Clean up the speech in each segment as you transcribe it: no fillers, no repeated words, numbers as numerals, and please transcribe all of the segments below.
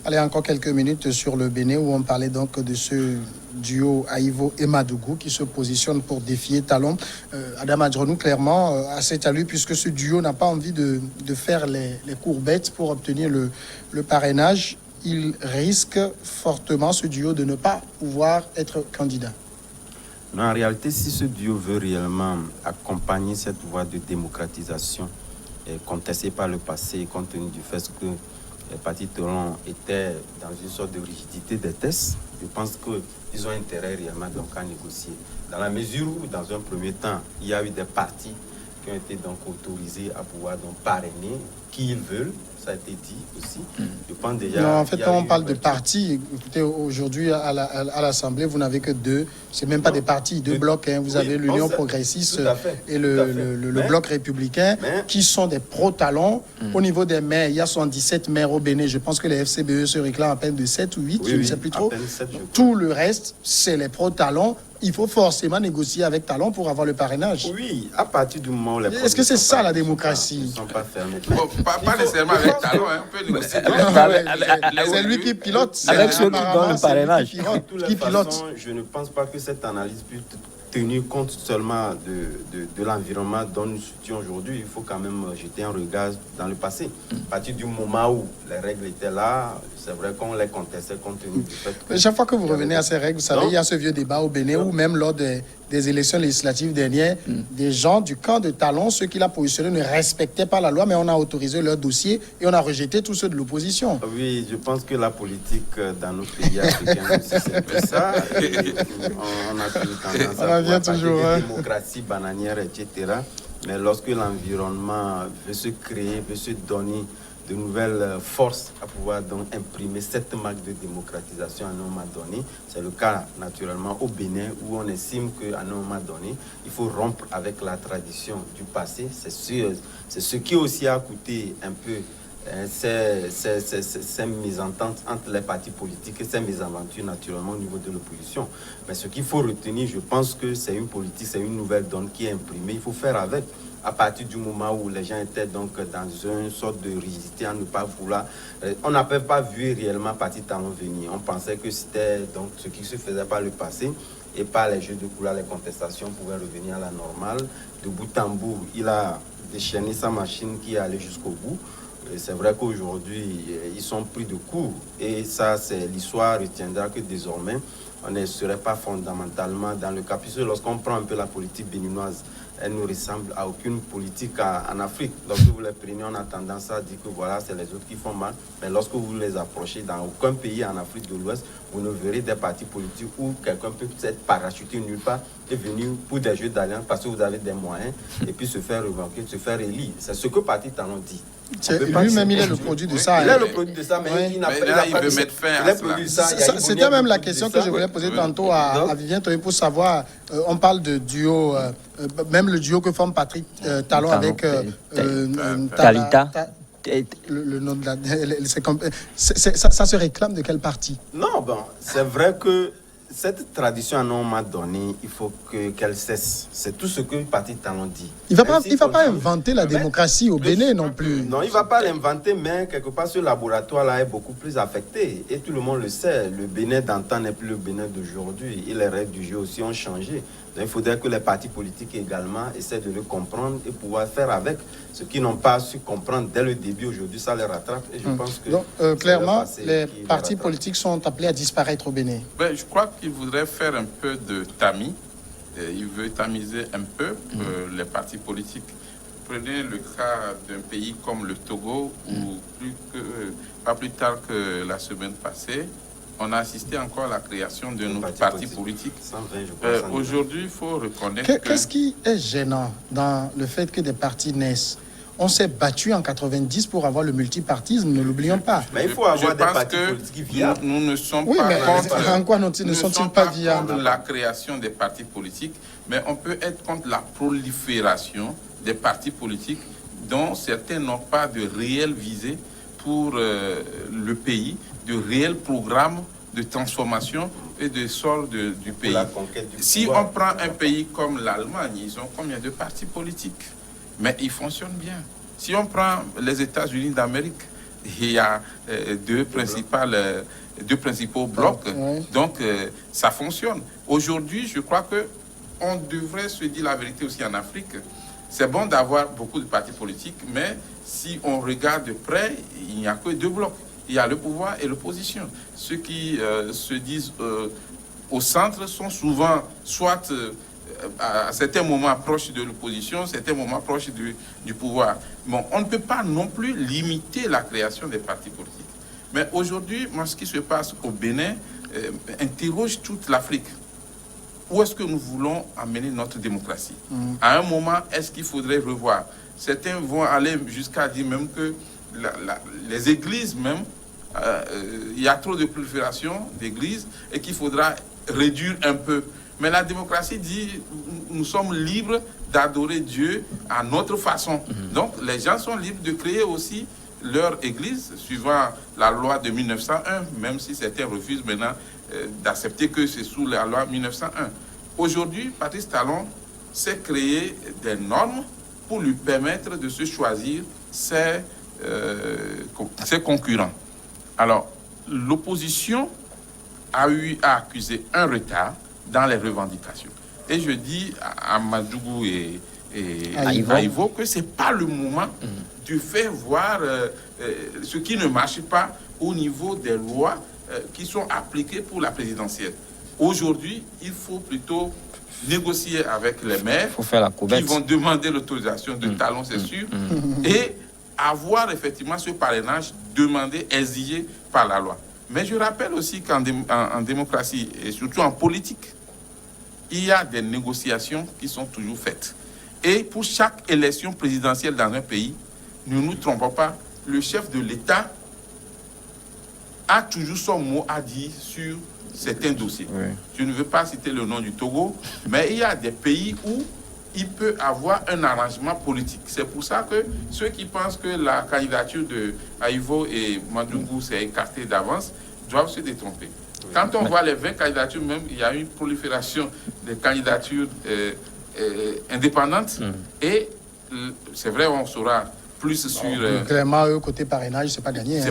Allez, encore quelques minutes sur le Bénin où on parlait donc de ce duo Aïvo et Madougou qui se positionne pour défier Talon. Adam Adjonou, clairement, a cet allure puisque ce duo n'a pas envie de faire les courbettes pour obtenir le parrainage. Il risque fortement, ce duo, de ne pas pouvoir être candidat. Non, en réalité, si ce duo veut réellement accompagner cette voie de démocratisation contestée par le passé, compte tenu du fait que les partis Talon étaient dans une sorte de rigidité des tests, je pense qu'ils ont intérêt réellement donc à négocier. Dans la mesure où, dans un premier temps, il y a eu des partis qui ont été donc autorisés à pouvoir donc parrainer qui ils veulent, ça a été dit aussi. Je pense déjà. Non, en fait, quand on parle de partis, écoutez, aujourd'hui à l'Assemblée, vous n'avez que deux, c'est même pas des partis, deux blocs. Hein. Vous avez l'Union progressiste et le bloc républicain qui sont des pro-talons. Au niveau des maires, il y a 77 maires au Bénin. Je pense que les FCBE se réclament à peine de 7 ou 8, je ne sais plus trop. 7, tout le reste, c'est les pro-talons. Il faut forcément négocier avec Talon pour avoir le parrainage. Oui, à partir du moment où les... Est-ce que c'est ça la démocratie? Ils ne sont pas fermés. Bon, pas nécessairement avec Talon, hein, on peut négocier. C'est lui qui pilote. Avec ceux qui donnent le parrainage. Qui pilote. Je ne pense pas que cette analyse puisse tenir compte seulement de l'environnement dont nous situons aujourd'hui. Il faut quand même jeter un regard dans le passé. À partir du moment où les règles étaient là, c'est vrai qu'on les contestait compte tenu du fait que... Chaque fois que vous revenez à ces règles, vous savez, il y a ce vieux débat au Bénin où même lors des élections législatives dernières, des gens du camp de Talon, ceux qui l'ont positionné, ne respectaient pas la loi, mais on a autorisé leur dossier et on a rejeté tous ceux de l'opposition. Oui, je pense que la politique dans nos pays africains aussi, c'est un peu ça. On a toujours tendance à parler de démocratie bananière, etc. Mais lorsque l'environnement veut se créer, veut se donner de nouvelles forces à pouvoir donc imprimer cette marque de démocratisation à un moment donné. C'est le cas naturellement au Bénin où on estime qu'à un moment donné, il faut rompre avec la tradition du passé. C'est sûr, c'est ce qui aussi a coûté un peu ces mésententes entre les partis politiques et ces mésaventures naturellement au niveau de l'opposition. Mais ce qu'il faut retenir, je pense que c'est une politique, c'est une nouvelle donne qui est imprimée. Il faut faire avec. À partir du moment où les gens étaient donc dans une sorte de rigidité à ne pas vouloir, on n'avait pas vu réellement parti Talon venir. On pensait que c'était donc ce qui se faisait par le passé et par les jeux de couleurs, les contestations pouvaient revenir à la normale. De bout en bout, il a déchaîné sa machine qui est allée jusqu'au bout. C'est vrai qu'aujourd'hui, ils sont pris de court et ça, c'est l'histoire retiendra que désormais, on ne serait pas fondamentalement dans le cas. Puisque lorsqu'on prend un peu la politique béninoise, elle ne ressemble à aucune politique en Afrique. Lorsque vous les prenez, on a tendance à dire que voilà, c'est les autres qui font mal. Mais lorsque vous les approchez dans aucun pays en Afrique de l'Ouest, vous ne verrez des partis politiques où quelqu'un peut être parachuté nulle part et venir pour des jeux d'alliance parce que vous avez des moyens et puis se faire revanquer, se faire élire. C'est ce que parti Talon dit. Lui-même, il est le produit de ça. Il est le produit de ça, mais il n'a pas... il veut mettre fin à ça. C'était même la question que je voulais poser tantôt à Vivien Toye pour savoir, on parle de duo, même le duo que forme Patrick Talon avec Talita. Le nom de ça se réclame de quel parti? Non, bon, c'est vrai que cette tradition à un moment donné, il faut qu'elle cesse. C'est tout ce que le parti Talon dit. Il ne va pas inventer la démocratie au Bénin non plus. Non, il ne va pas l'inventer, mais quelque part, ce laboratoire-là est beaucoup plus affecté. Et tout le monde le sait. Le Bénin d'antan n'est plus le Bénin d'aujourd'hui. Et les règles du jeu aussi ont changé. Donc, il faudrait que les partis politiques également essaient de le comprendre et pouvoir faire avec. Ceux qui n'ont pas su comprendre dès le début, aujourd'hui, ça les rattrape. Et je pense que... Donc, clairement, les partis politiques sont appelés à disparaître au Bénin. Ben, je crois qu'il voudrait faire un peu de tamis. Il veut tamiser un peu les partis politiques. Prenez le cas d'un pays comme le Togo, où pas plus tard que la semaine passée, on a assisté encore à la création de nos partis politiques. Aujourd'hui, il faut reconnaître Qu'est-ce qui est gênant dans le fait que des partis naissent? On s'est battu en 90 pour avoir le multipartisme, ne l'oublions pas. Mais il faut avoir des partis politiques viables. Nous ne sommes pas contre... En quoi ne sont-ils pas viables? La création des partis politiques, mais on peut être contre la prolifération des partis politiques dont certains n'ont pas de réelle visée pour le pays, de réels programmes de transformation et de solde du pays. Si on prend un pays comme l'Allemagne, ils ont combien de partis politiques? Mais ils fonctionnent bien. Si on prend les États-Unis d'Amérique, il y a deux principaux blocs. Ouais. Donc, ça fonctionne. Aujourd'hui, je crois que on devrait se dire la vérité aussi en Afrique. C'est bon d'avoir beaucoup de partis politiques, mais si on regarde de près, il n'y a que deux blocs. Il y a le pouvoir et l'opposition. Ceux qui se disent au centre sont souvent soit à certains moments proches de l'opposition, certains moments proches du pouvoir. Bon, on ne peut pas non plus limiter la création des partis politiques. Mais aujourd'hui, moi, ce qui se passe au Bénin interroge toute l'Afrique. Où est-ce que nous voulons amener notre démocratie? À un moment, est-ce qu'il faudrait revoir? Certains vont aller jusqu'à dire même que les églises même, il y a trop de prolifération d'églises et qu'il faudra réduire un peu. Mais la démocratie dit nous sommes libres d'adorer Dieu à notre façon. Donc les gens sont libres de créer aussi leur église suivant la loi de 1901, même si certains refusent maintenant d'accepter que c'est sous la loi 1901. Aujourd'hui, Patrice Talon s'est créé des normes pour lui permettre de se choisir ses concurrents. Alors, l'opposition a accusé un retard dans les revendications. Et je dis à Madougou et Aïvo que ce n'est pas le moment de faire voir ce qui ne marche pas au niveau des lois qui sont appliquées pour la présidentielle. Aujourd'hui, il faut plutôt négocier avec les maires qui vont demander l'autorisation de Talon, c'est sûr, et avoir effectivement ce parrainage demandé, exigé par la loi. Mais je rappelle aussi qu'en démocratie, et surtout en politique, il y a des négociations qui sont toujours faites. Et pour chaque élection présidentielle dans un pays, ne nous trompons pas, le chef de l'État a toujours son mot à dire sur certains dossiers. Oui. Je ne veux pas citer le nom du Togo, mais il y a des pays où il peut avoir un arrangement politique. C'est pour ça que ceux qui pensent que la candidature de Aïvo et Madougou s'est écartée d'avance doivent se détromper. Quand on voit les 20 candidatures, même, il y a une prolifération des candidatures indépendantes. Et c'est vrai, on saura plus sur... clairement, eux, côté parrainage, c'est pas gagné.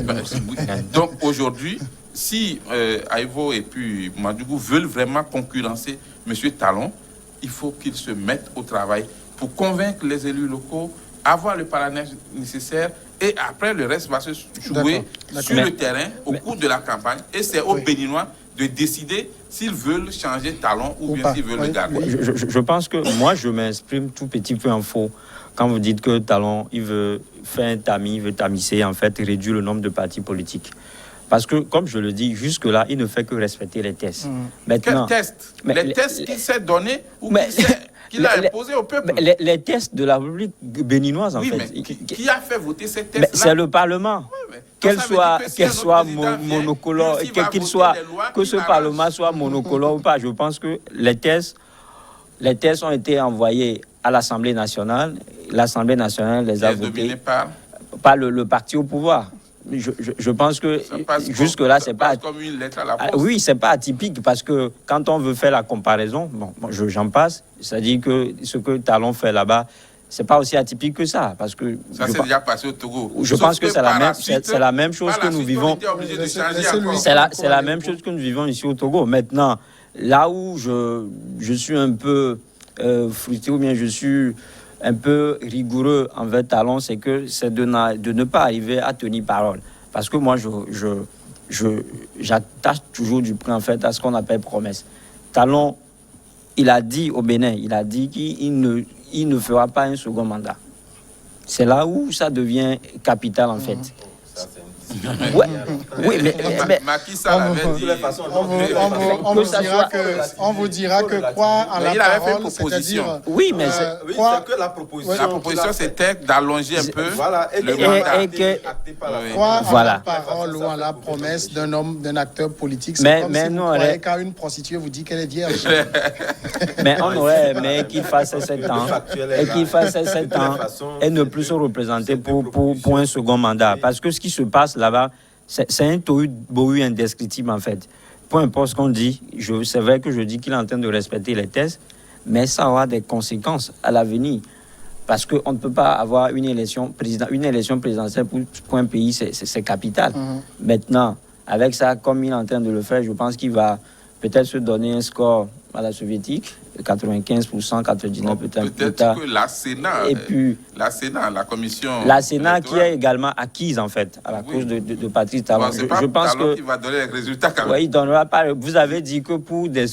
Donc aujourd'hui, si Aïvo et puis Madougou veulent vraiment concurrencer M. Talon, il faut qu'ils se mettent au travail pour convaincre les élus locaux, avoir le parrainage nécessaire, et après le reste va se jouer sur le terrain au cours de la campagne. Et c'est aux Béninois de décider s'ils veulent changer Talon ou bien s'ils veulent le garder. Je pense que moi, je m'exprime tout petit peu en faux. Quand vous dites que Talon, il veut faire un tamis, il veut tamisser, en fait, réduire le nombre de partis politiques. Parce que, comme je le dis, jusque-là, il ne fait que respecter les tests. Maintenant, quels tests? Les tests qu'il s'est donnés ou qu'il a imposés au peuple? Les tests de la République béninoise, en fait. Mais qui a fait voter ces tests-là? C'est le Parlement. Qu'elle soit monocolore, que ce Parlement soit monocolore ou pas, je pense que les tests ont été envoyés à l'Assemblée nationale. L'Assemblée nationale les a votés par le parti au pouvoir. Je pense que jusque-là, c'est pas... comme une lettre à la poste. Oui, c'est pas atypique parce que quand on veut faire la comparaison, j'en passe, c'est-à-dire que ce que Talon fait là-bas, c'est pas aussi atypique que ça. Parce que ça s'est déjà passé au Togo. Je pense que c'est la même chose que nous vivons. C'est la même chose que nous vivons ici au Togo. Maintenant, là où je suis un peu frustré ou bien je suis un peu rigoureux envers Talon, c'est de ne pas arriver à tenir parole. Parce que moi, j'attache toujours du prix en fait à ce qu'on appelle promesse. Talon, il a dit au Bénin, il a dit qu'il ne fera pas un second mandat. C'est là où ça devient capital en fait. Oui, mais on vous dira que croire en la parole, c'est-à-dire... Oui, mais c'est que la proposition. La proposition, c'était d'allonger un peu le mandat. Croire en la parole ou en la promesse d'un homme, d'un acteur politique, c'est comme si vous croyez quand une prostituée vous dit qu'elle est vierge. Mais on aurait aimé qu'il fasse 7 ans, et qu'il fasse 7 ans, et ne plus se représenter pour un second mandat. Parce que ce qui se passe là-bas, c'est un tohu-bohu indescriptible en fait. Peu importe ce qu'on dit, c'est vrai que je dis qu'il est en train de respecter les tests, mais ça aura des conséquences à l'avenir. Parce qu'on ne peut pas avoir une élection présidentielle pour un pays, c'est capital. Maintenant, avec ça, comme il est en train de le faire, je pense qu'il va peut-être se donner un score à la soviétique, 95%, 99% peut-être que la Sénat, et puis, la commission... La Sénat qui est également acquise, en fait, à la cause de Patrice Talon. Bon, je pense que... qui va donner les résultats quand même. Oui, il donnera pas... Vous avez dit que pour des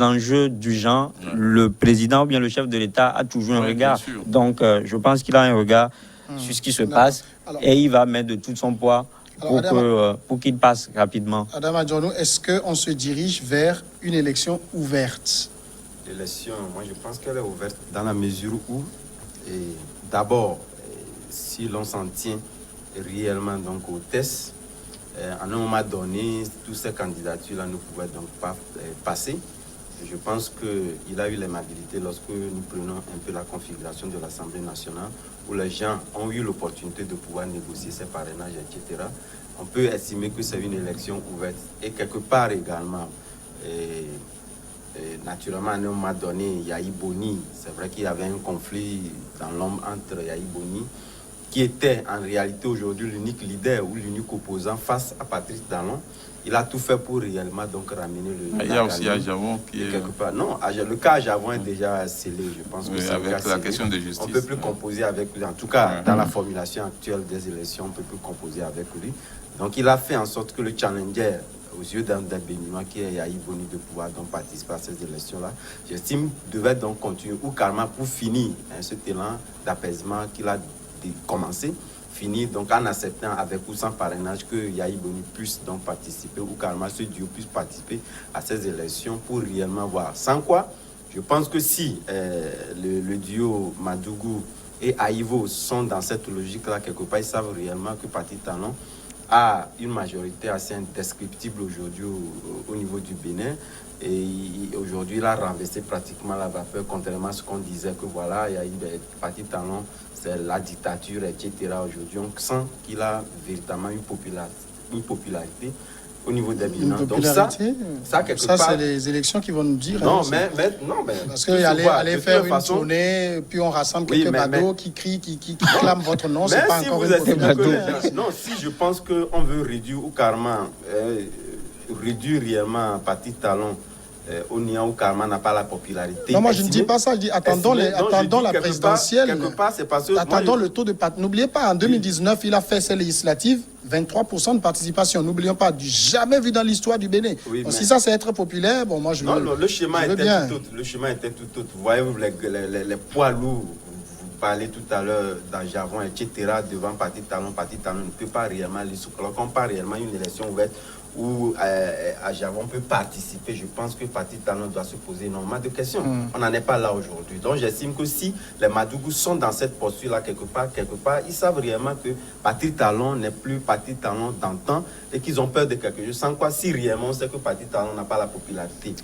enjeux du genre, le président ou bien le chef de l'État a toujours un regard. Donc, je pense qu'il a un regard sur ce qui se passe et il va mettre de tout son poids pour qu'il passe rapidement. Adama Adjournou, est-ce qu'on se dirige vers une élection ouverte? L'élection, moi je pense qu'elle est ouverte dans la mesure où, d'abord, si l'on s'en tient réellement donc aux tests, à un moment donné, toutes ces candidatures-là ne pouvaient donc pas passer. Je pense qu'il a eu l'aimabilité lorsque nous prenons un peu la configuration de l'Assemblée nationale, où les gens ont eu l'opportunité de pouvoir négocier ces parrainages, etc. On peut estimer que c'est une élection ouverte. Et quelque part également, naturellement, à un moment donné, Yahi Boni, c'est vrai qu'il y avait un conflit dans l'ombre entre Yahi Boni, qui était en réalité aujourd'hui l'unique leader ou l'unique opposant face à Patrice Talon. Il a tout fait pour réellement donc ramener le... Il y a aussi Ajavon qui est... Quelque part. Non, le cas Ajavon est déjà scellé. Je pense que c'est avec la question de justice. On ne peut plus composer avec lui. En tout cas, dans la formulation actuelle des élections, on ne peut plus composer avec lui. Donc, il a fait en sorte que le challenger, aux yeux d'un Béninois qui est Yahi Boni, de pouvoir donc participer à ces élections-là, j'estime devait donc continuer ou carrément pour finir cet élan d'apaisement qu'il a commencé. Finir donc en acceptant avec ou sans parrainage que Yahi Boni puisse donc participer ou carrément ce duo puisse participer à ces élections pour réellement voir. Sans quoi, je pense que si le duo Madougou et Aïvo sont dans cette logique-là, quelque part, ils savent réellement que Patrice Talon a une majorité assez indescriptible aujourd'hui au niveau du Bénin. Et aujourd'hui, il a renversé pratiquement la vapeur, contrairement à ce qu'on disait que voilà, il y a eu des Patrice Talon, c'est la dictature, etc. Aujourd'hui, on sent qu'il a véritablement une popularité au niveau des Bénins. Donc ça quelque part... c'est les élections qui vont nous dire. Non, hein, mais parce qu'il aller faire une tournée, puis on rassemble quelques badauds qui crient, qui clament votre nom, c'est pas si encore vous une popularité. Non, si je pense qu'on veut réduire ou carrément réduire réellement Patrice Talon au Nia ou carrément n'a pas la popularité. Non, moi je ne dis pas ça, je dis attendons la présidentielle. Attendons le taux de participation. N'oubliez pas, en 2019, il a fait ses législatives, 23% de participation. N'oublions pas, jamais vu dans l'histoire du Bénin. Oui, si ça c'est être populaire, bon, moi je veux. Non, le schéma était tout autre. Le schéma était tout autre. Vous voyez, les poids lourds, vous parlez tout à l'heure d'Ajavon, etc., devant Patrice Talon ne peut pas réellement les soutenir. Alors qu'on parle réellement d'une élection ouverte où Ajavon peut participer, je pense que Patrice Talon doit se poser énormément de questions. On n'en est pas là aujourd'hui. Donc j'estime que si les Madougous sont dans cette posture-là quelque part, ils savent réellement que Patrice Talon n'est plus Patrice Talon d'antan et qu'ils ont peur de quelque chose. Sans quoi, si réellement on sait que Patrice Talon n'a pas la popularité.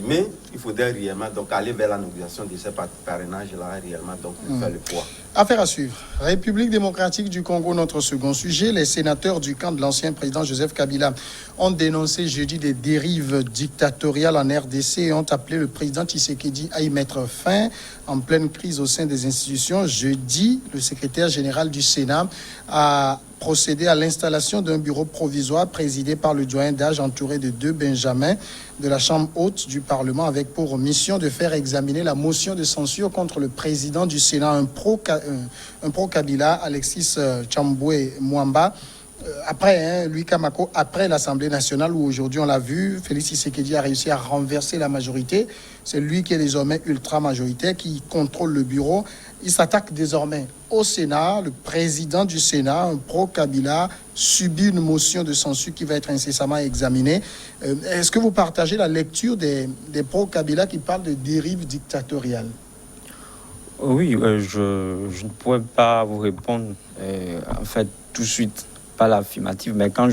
Mais il faudrait réellement donc aller vers la négociation de ces parrainages-là, réellement donc faire le poids. Affaire à suivre. République démocratique du Congo, notre second sujet. Les sénateurs du camp de l'ancien président Joseph Kabila ont dénoncé jeudi des dérives dictatoriales en RDC et ont appelé le président Tshisekedi à y mettre fin en pleine crise au sein des institutions. Jeudi, le secrétaire général du Sénat a procédé à l'installation d'un bureau provisoire présidé par le doyen d'âge entouré de 2 Benjamins de la Chambre haute du Parlement avec pour mission de faire examiner la motion de censure contre le président du Sénat, un pro-Kabila, Alexis Chamboué Mwamba. Après, Louis Kamako, après l'Assemblée nationale où aujourd'hui on l'a vu, Félix Tshisekedi a réussi à renverser la majorité. C'est lui qui est désormais ultra-majoritaire, qui contrôle le bureau. Il s'attaque désormais au Sénat. Le président du Sénat, un pro-Kabila, subit une motion de censure qui va être incessamment examinée. Est-ce que vous partagez la lecture des pro-Kabila qui parlent de dérive dictatoriale? Oui, je ne pourrais pas vous répondre en fait tout de suite, pas l'affirmative, mais quand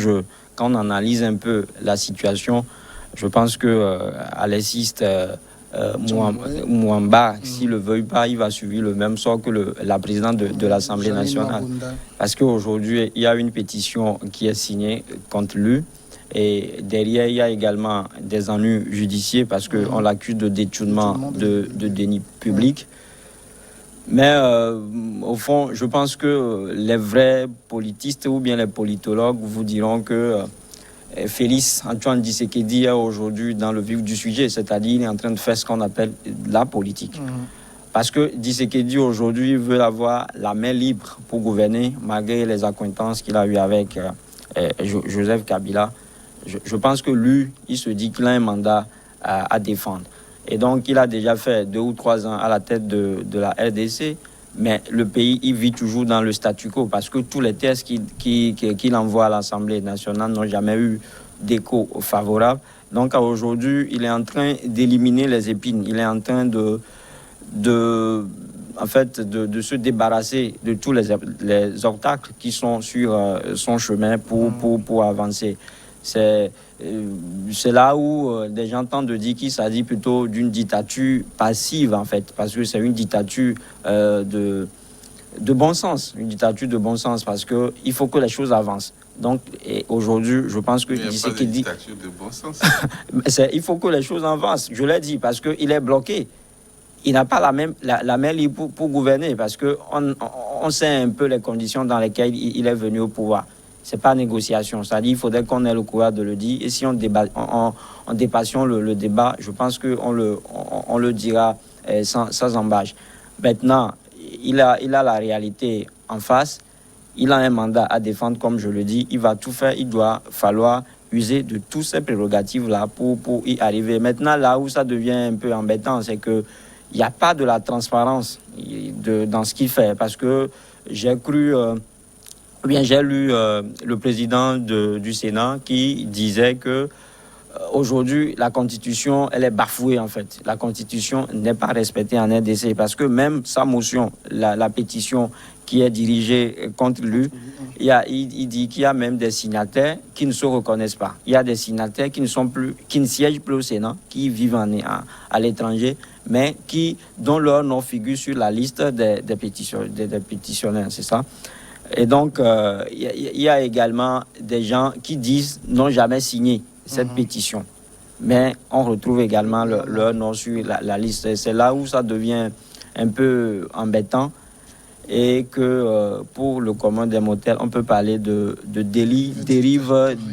on analyse un peu la situation, je pense que Alexis Mwamba, s'il ne le veuille pas, il va subir le même sort que la présidente de l'Assemblée nationale. Parce qu'aujourd'hui, il y a une pétition qui est signée contre lui. Et derrière, il y a également des ennuis judiciaires parce qu'on l'accuse de détournement de deniers publics. Mais au fond, je pense que les vrais politistes ou bien les politologues vous diront que Félix Antoine Tshisekedi est aujourd'hui dans le vif du sujet, c'est-à-dire il est en train de faire ce qu'on appelle la politique. Parce que Tshisekedi aujourd'hui veut avoir la main libre pour gouverner, malgré les accointances qu'il a eues avec Joseph Kabila. Je pense que lui, il se dit qu'il a un mandat à défendre. Et donc, il a déjà fait 2 ou 3 ans à la tête de la RDC, mais le pays, il vit toujours dans le statu quo, parce que tous les tests qu'il envoie à l'Assemblée nationale n'ont jamais eu d'écho favorable. Donc, aujourd'hui, il est en train d'éliminer les épines. Il est en train de se débarrasser de tous les obstacles qui sont sur son chemin pour avancer. C'est là où des gens tentent de dire qu'il s'agit plutôt d'une dictature passive, en fait, parce que c'est une dictature de bon sens, parce qu'il faut que les choses avancent. Donc, aujourd'hui, je pense que... Il n'y a pas de dictature de bon sens. Il faut que les choses avancent, je l'ai dit, parce qu'il est bloqué. Il n'a pas la main libre pour gouverner, parce qu'on sait un peu les conditions dans lesquelles il est venu au pouvoir. Ce n'est pas négociation, c'est-à-dire qu'il faudrait qu'on ait le courage de le dire. Et si on dépassion le débat, je pense qu'on le dira sans embâche. Maintenant, il a la réalité en face. Il a un mandat à défendre, comme je le dis. Il va tout faire. Il doit falloir user de toutes ces prérogatives-là pour y arriver. Maintenant, là où ça devient un peu embêtant, c'est qu'il n'y a pas de la transparence dans ce qu'il fait. Parce que j'ai lu le président du Sénat qui disait que aujourd'hui, la Constitution, elle est bafouée en fait. La Constitution n'est pas respectée en RDC parce que même sa motion, la pétition qui est dirigée contre lui, il dit qu'il y a même des signataires qui ne se reconnaissent pas. Il y a des signataires qui ne siègent plus au Sénat, qui vivent à l'étranger, mais dont leur nom figure sur la liste des pétitionnaires, c'est ça. Et donc, il y a également des gens qui n'ont jamais signé cette pétition. Mais on retrouve également leur nom sur la liste. C'est là où ça devient un peu embêtant. Et que pour le commun des mortels, on peut parler de dérive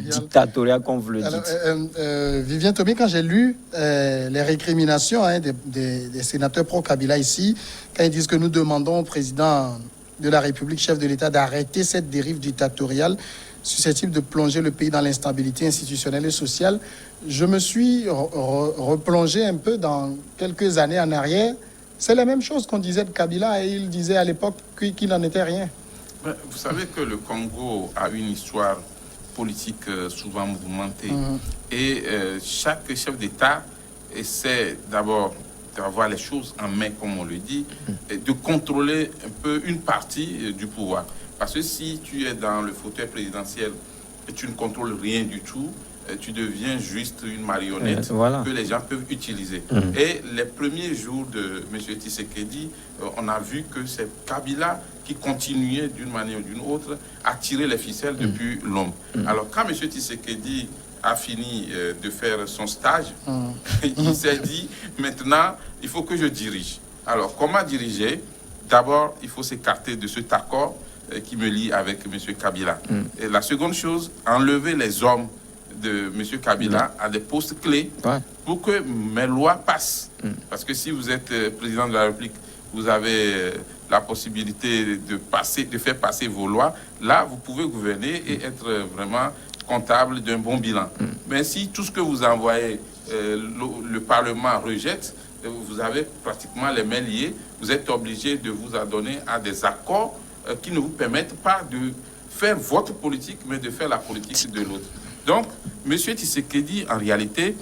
dictatoriale, comme vous le dites. Vivien Tomi, quand j'ai lu les récriminations des sénateurs pro-Kabila ici, quand ils disent que nous demandons au président de la République, chef de l'État, d'arrêter cette dérive dictatoriale susceptible de plonger le pays dans l'instabilité institutionnelle et sociale, je me suis replongé un peu dans quelques années en arrière. C'est la même chose qu'on disait de Kabila et il disait à l'époque qu'il n'en était rien. Vous savez que le Congo a une histoire politique souvent mouvementée. Et chaque chef d'État essaie d'abord d'avoir les choses en main, comme on le dit, et de contrôler un peu une partie du pouvoir. Parce que si tu es dans le fauteuil présidentiel et tu ne contrôles rien du tout, tu deviens juste une marionnette que les gens peuvent utiliser. Et les premiers jours de M. Tshisekedi, on a vu que c'est Kabila qui continuait d'une manière ou d'une autre à tirer les ficelles depuis longtemps. Alors quand M. Tshisekedi a fini de faire son stage, il s'est dit, maintenant, il faut que je dirige. Alors, comment diriger? D'abord, il faut s'écarter de cet accord qui me lie avec M. Kabila. Et la seconde chose, enlever les hommes de M. Kabila à des postes clés pour que mes lois passent. Parce que si vous êtes président de la République, vous avez la possibilité de faire passer vos lois. Là, vous pouvez gouverner et être vraiment comptable d'un bon bilan. Mais si tout ce que vous envoyez, le Parlement rejette, vous avez pratiquement les mains liées. Vous êtes obligé de vous adonner à des accords qui ne vous permettent pas de faire votre politique, mais de faire la politique de l'autre. Donc, M. Tshisekedi, en réalité,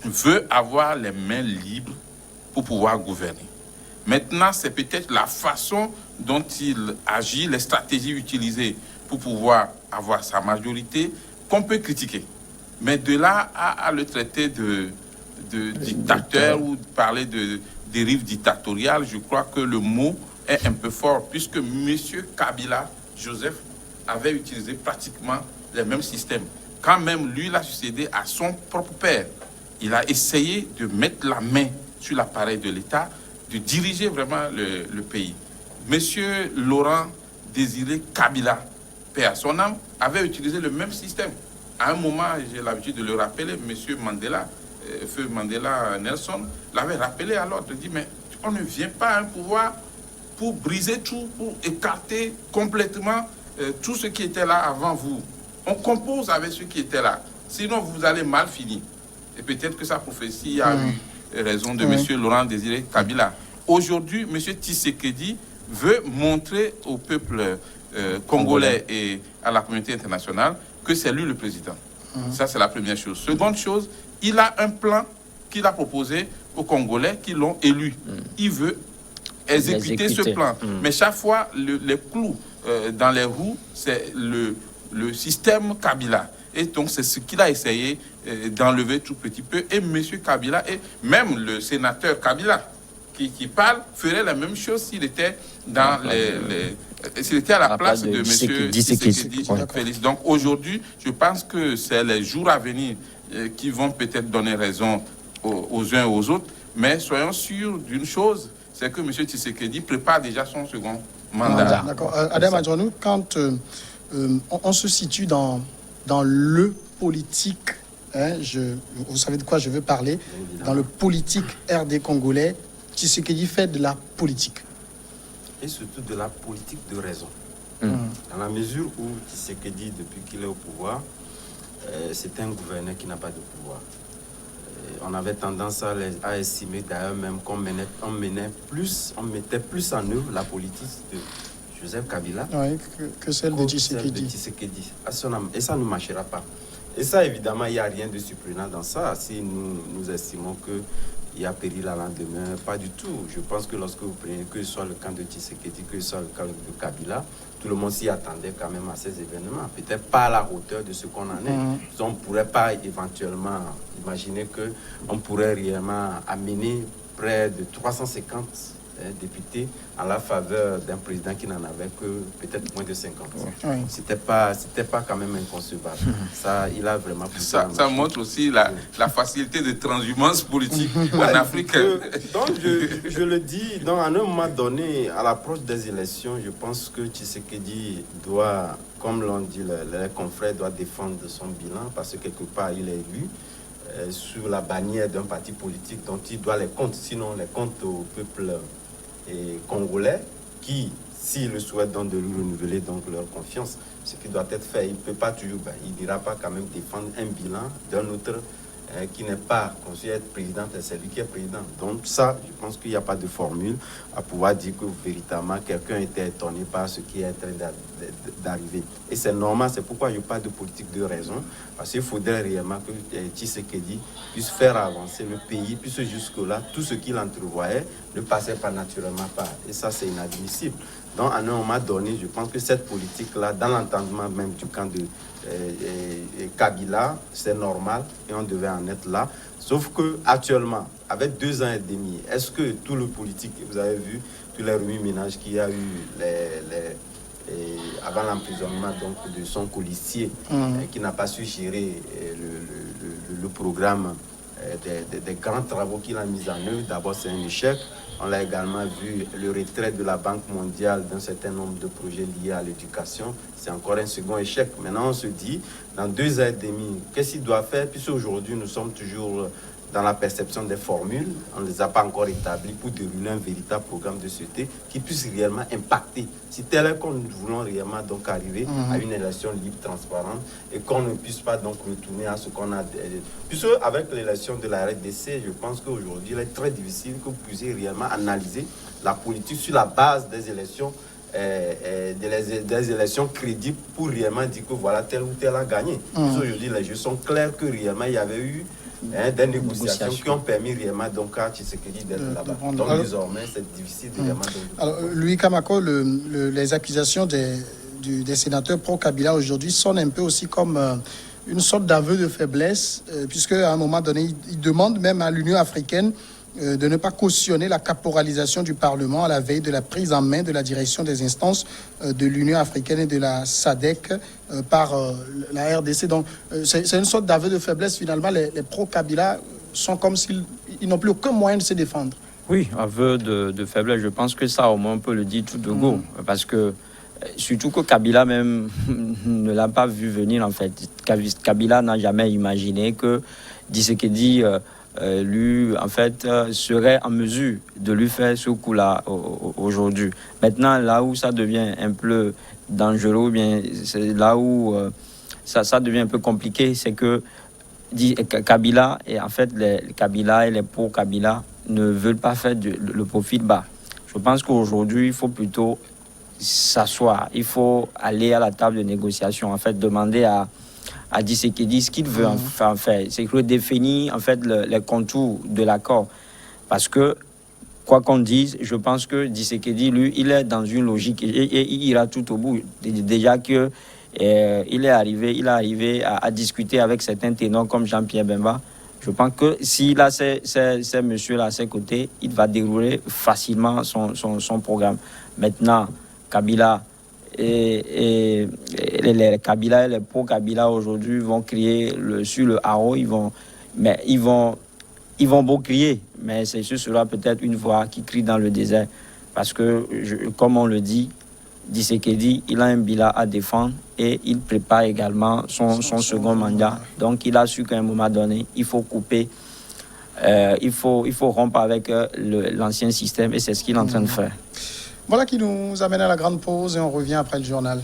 veut avoir les mains libres pour pouvoir gouverner. Maintenant, c'est peut-être la façon dont il agit, les stratégies utilisées pour pouvoir avoir sa majorité qu'on peut critiquer. Mais de là à le traiter de dictateur ou parler de dérive dictatoriale, je crois que le mot est un peu fort, puisque M. Kabila, Joseph, avait utilisé pratiquement les mêmes systèmes. Quand même, lui, il a succédé à son propre père. Il a essayé de mettre la main sur l'appareil de l'État, diriger vraiment le pays. Monsieur Laurent Désiré Kabila, paix à son âme, avait utilisé le même système. À un moment, j'ai l'habitude de le rappeler, monsieur Mandela, feu Mandela Nelson, l'avait rappelé à l'ordre, dit, mais on ne vient pas à un pouvoir pour briser tout, pour écarter complètement tout ce qui était là avant vous. On compose avec ceux qui étaient là. Sinon, vous allez mal finir. Et peut-être que sa prophétie a eu raison de M. Laurent Désiré Kabila. Aujourd'hui, M. Tshisekedi veut montrer au peuple congolais et à la communauté internationale que c'est lui le président. Ça, c'est la première chose. Seconde chose, il a un plan qu'il a proposé aux Congolais qui l'ont élu. Il veut exécuter ce plan. Mais chaque fois, les clous dans les roues, c'est le système Kabila. Et donc, c'est ce qu'il a essayé d'enlever tout petit peu. Et M. Kabila, et même le sénateur Kabila, qui parle, ferait la même chose s'il était dans s'il était à la place de M. Tshisekedi Félix. Donc, aujourd'hui, je pense que c'est les jours à venir qui vont peut-être donner raison aux uns et aux autres. Mais soyons sûrs d'une chose, c'est que M. Tshisekedi prépare déjà son second mandat. D'accord. Adam Adjonou, quand on se situe dans le politique, hein, vous savez de quoi je veux parler, dans le politique RD congolais, Tshisekedi fait de la politique. Et surtout de la politique de raison. Dans la mesure où Tshisekedi, depuis qu'il est au pouvoir, c'est un gouverneur qui n'a pas de pouvoir. On avait tendance à estimer d'ailleurs même qu'on mettait plus en œuvre la politique de Joseph Kabila que celle de Tshisekedi. Et ça ne marchera pas. Et ça, évidemment, il n'y a rien de surprenant dans ça. Si nous estimons qu'il y a péril à lendemain, pas du tout. Je pense que lorsque vous prenez, que ce soit le camp de Tshisekedi, que ce soit le camp de Kabila, tout le monde s'y attendait quand même à ces événements. Peut-être pas à la hauteur de ce qu'on en est. On ne pourrait pas éventuellement imaginer qu'on pourrait réellement amener près de 350 députés à la faveur d'un président qui n'en avait que peut-être moins de 50. C'était pas quand même inconcevable. Ça, il a vraiment... Ça montre aussi la facilité de transhumance politique en Afrique. Donc, je le dis, donc, à un moment donné, à l'approche des élections, je pense que Tshisekedi doit, comme l'ont dit les confrères, doit défendre son bilan parce que quelque part, il est élu sous la bannière d'un parti politique dont il doit les comptes, sinon les comptes au peuple congolais qui, s'ils le souhaitent, donc de lui renouveler donc leur confiance, ce qui doit être fait. Il ne peut pas toujours, il n'ira pas quand même défendre un bilan d'un autre qui n'est pas considéré être président, c'est lui qui est président. Donc ça, je pense qu'il n'y a pas de formule à pouvoir dire que véritablement quelqu'un était étonné par ce qui est en train d'arriver. Et c'est normal, c'est pourquoi il n'y a pas de politique de raison, parce qu'il faudrait réellement que Tshisekedi puisse faire avancer le pays, puisque jusque-là, tout ce qu'il entrevoyait ne passait pas naturellement par. Et ça, c'est inadmissible. Donc, à un moment donné, je pense que cette politique-là, dans l'entendement même du camp de Kabila, c'est normal et on devait en être là. Sauf que actuellement, avec 2 ans et demi, est-ce que tout le politique, vous avez vu, tous les remue-ménages qu'il y a eu avant l'emprisonnement donc de son colistier, qui n'a pas su gérer le programme des grands travaux qu'il a mis en œuvre, d'abord c'est un échec. On l'a également vu, le retrait de la Banque mondiale d'un certain nombre de projets liés à l'éducation. C'est encore un second échec. Maintenant, on se dit, dans 2 ans et demi, qu'est-ce qu'il doit faire? Puisque aujourd'hui, nous sommes toujours dans la perception des formules. On ne les a pas encore établies pour dérouler un véritable programme de société qui puisse réellement impacter. Si tel est que nous voulons réellement donc arriver à une élection libre, transparente, et qu'on ne puisse pas donc retourner à ce qu'on a... Puisque avec l'élection de la RDC, je pense qu'aujourd'hui, il est très difficile que vous puissiez réellement analyser la politique sur la base des élections, des élections crédibles pour réellement dire que voilà, tel ou tel a gagné. Aujourd'hui, les jeux sont clairs que réellement, il y avait eu des négociations qui ont permis réellement donc à Tshisekedi d'être là-bas. Donc désormais, c'est difficile de vraiment... Alors, Louis Kamako, les accusations des sénateurs pro-Kabila aujourd'hui sonnent un peu aussi comme une sorte d'aveu de faiblesse, puisque à un moment donné, ils demandent même à l'Union africaine de ne pas cautionner la caporalisation du Parlement à la veille de la prise en main de la direction des instances de l'Union africaine et de la SADC par la RDC. Donc, c'est une sorte d'aveu de faiblesse. Finalement, les pro-Kabila sont comme s'ils n'ont plus aucun moyen de se défendre. Oui, aveu de faiblesse. Je pense que ça, au moins, on peut le dire tout de go. Parce que, surtout que Kabila même ne l'a pas vu venir, en fait. Kabila n'a jamais imaginé que Tshisekedi, lui, en fait, serait en mesure de lui faire ce coup-là aujourd'hui. Maintenant, là où ça devient un peu dangereux, bien, c'est là où ça devient un peu compliqué, c'est que Kabila, et en fait, les Kabila et les pro-Kabila ne veulent pas faire le profil bas. Je pense qu'aujourd'hui, il faut plutôt s'asseoir. Il faut aller à la table de négociation, en fait, demander à Tshisekedi ce qu'il veut en faire. C'est redéfinir, en fait, les contours de l'accord. Parce que, quoi qu'on dise, je pense que Tshisekedi, lui, il est dans une logique et il ira tout au bout. Déjà que il est arrivé à discuter avec certains ténors comme Jean-Pierre Bemba. Je pense que s'il a ces messieurs-là à ses côtés, il va dérouler facilement son programme. Maintenant, Kabila et les Kabila et les pro-Kabila aujourd'hui vont crier sur le haro, ils vont beau crier, mais ce sera peut-être une voix qui crie dans le désert. Parce que, comme on le dit, Tshisekedi, il a un bilan à défendre et il prépare également son second mandat. Donc, il a su qu'à un moment donné, il faut couper, il faut rompre avec l'ancien système et c'est ce qu'il est en train de faire. Voilà qui nous amène à la grande pause et on revient après le journal.